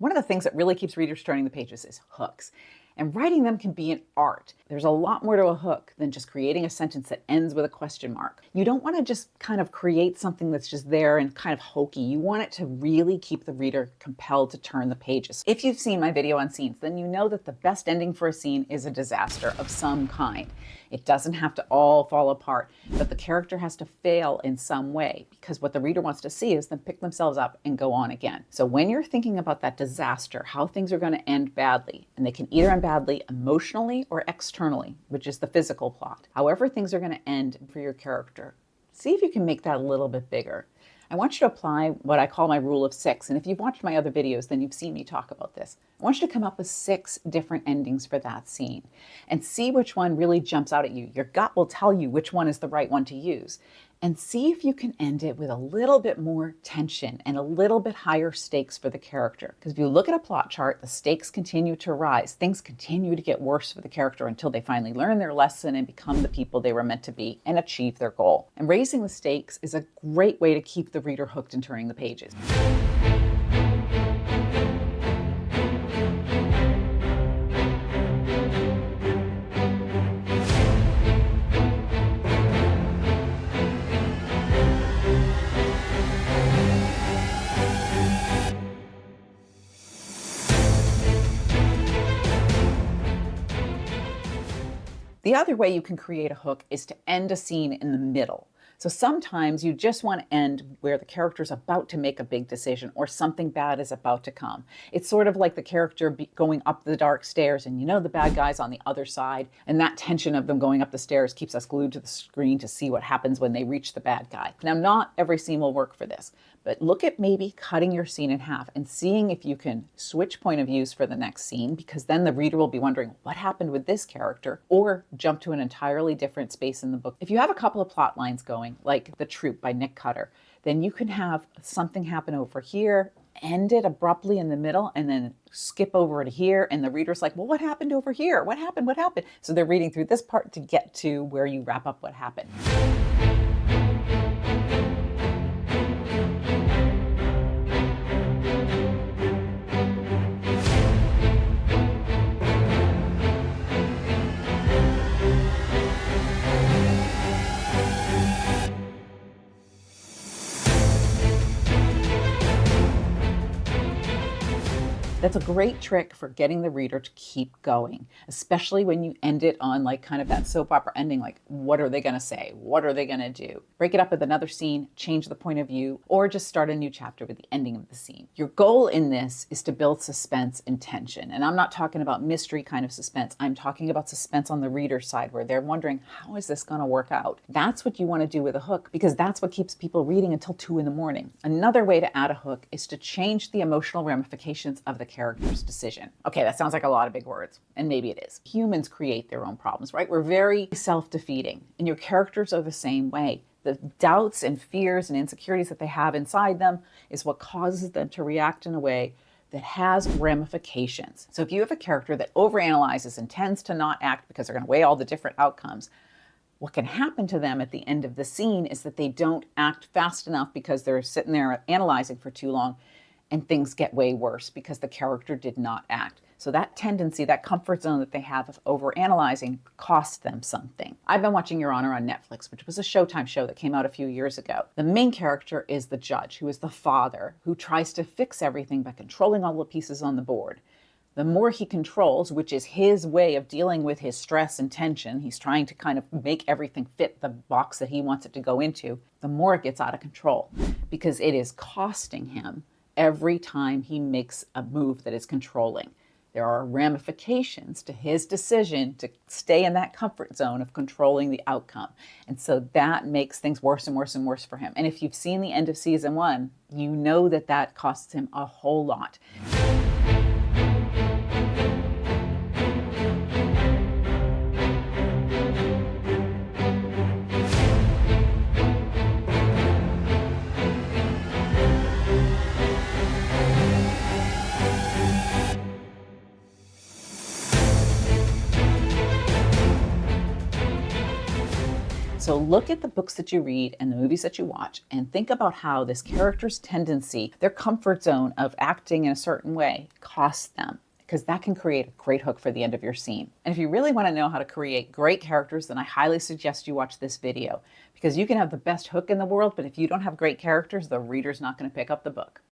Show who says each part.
Speaker 1: One of the things that really keeps readers turning the pages is hooks. And writing them can be an art. There's a lot more to a hook than just creating a sentence that ends with a question mark. You don't want to just kind of create something that's just there and kind of hokey. You want it to really keep the reader compelled to turn the pages. If you've seen my video on scenes, then you know that the best ending for a scene is a disaster of some kind. It doesn't have to all fall apart, but the character has to fail in some way, because what the reader wants to see is them pick themselves up and go on again. So when you're thinking about that disaster, how things are going to end badly, and they can either end badly emotionally or externally, which is the physical plot. However things are going to end for your character, see if you can make that a little bit bigger. I want you to apply what I call my rule of 6. And if you've watched my other videos, then you've seen me talk about this. I want you to come up with 6 different endings for that scene and see which one really jumps out at you. Your gut will tell you which one is the right one to use. And see if you can end it with a little bit more tension and a little bit higher stakes for the character. Because if you look at a plot chart, the stakes continue to rise. Things continue to get worse for the character until they finally learn their lesson and become the people they were meant to be and achieve their goal. And raising the stakes is a great way to keep the reader hooked and turning the pages. The other way you can create a hook is to end a scene in the middle. So sometimes you just want to end where the character's about to make a big decision or something bad is about to come. It's sort of like the character going up the dark stairs and you know the bad guy's on the other side, and that tension of them going up the stairs keeps us glued to the screen to see what happens when they reach the bad guy. Now, not every scene will work for this, but look at maybe cutting your scene in half and seeing if you can switch point of views for the next scene, because then the reader will be wondering what happened with this character, or jump to an entirely different space in the book. If you have a couple of plot lines going, like The Troop by Nick Cutter, then you can have something happen over here, end it abruptly in the middle, and then skip over to here, and the reader's like, well, what happened over here? What happened? What happened? So they're reading through this part to get to where you wrap up what happened. That's a great trick for getting the reader to keep going, especially when you end it on like kind of that soap opera ending, like what are they going to say? What are they going to do? Break it up with another scene, change the point of view, or just start a new chapter with the ending of the scene. Your goal in this is to build suspense and tension. And I'm not talking about mystery kind of suspense. I'm talking about suspense on the reader's side where they're wondering, how is this going to work out? That's what you want to do with a hook, because that's what keeps people reading until 2 in the morning. Another way to add a hook is to change the emotional ramifications of the character's decision. Okay, that sounds like a lot of big words, and maybe it is. Humans create their own problems, right? We're very self-defeating, and your characters are the same way. The doubts and fears and insecurities that they have inside them is what causes them to react in a way that has ramifications. So if you have a character that overanalyzes and tends to not act because they're going to weigh all the different outcomes, what can happen to them at the end of the scene is that they don't act fast enough because they're sitting there analyzing for too long, and things get way worse because the character did not act. So that tendency, that comfort zone that they have of overanalyzing costs them something. I've been watching Your Honor on Netflix, which was a Showtime show that came out a few years ago. The main character is the judge, who is the father, who tries to fix everything by controlling all the pieces on the board. The more he controls, which is his way of dealing with his stress and tension, he's trying to kind of make everything fit the box that he wants it to go into, the more it gets out of control, because it is costing him every time he makes a move that is controlling. There are ramifications to his decision to stay in that comfort zone of controlling the outcome. And so that makes things worse and worse and worse for him. And if you've seen the end of season 1, you know that that costs him a whole lot. So look at the books that you read and the movies that you watch and think about how this character's tendency, their comfort zone of acting in a certain way, costs them, because that can create a great hook for the end of your scene. And if you really want to know how to create great characters, then I highly suggest you watch this video, because you can have the best hook in the world, but if you don't have great characters, the reader's not going to pick up the book.